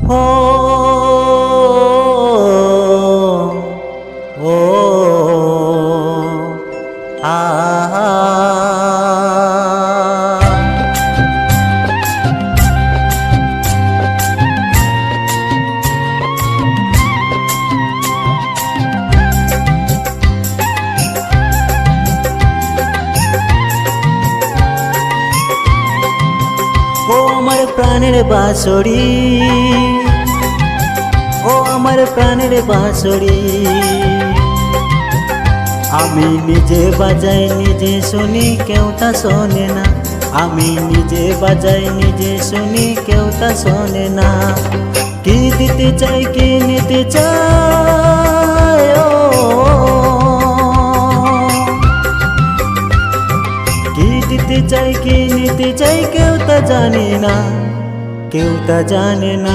ও ও আ ও আমার প্রাণের বাঁশরি, ও আমার প্রাণের বাঁশরি, আমি নিজে বাজাই নিজে শুনি কেউ তা শোনে না, আমি নিজে বাজাই নিজে শুনি কেউ তা শোনে না। কি দিতে চাই কি নিতে চাই, ও কি দিতে চাই কি নিতে চাই কেউ তা জানে না, কেউ তা জানে না।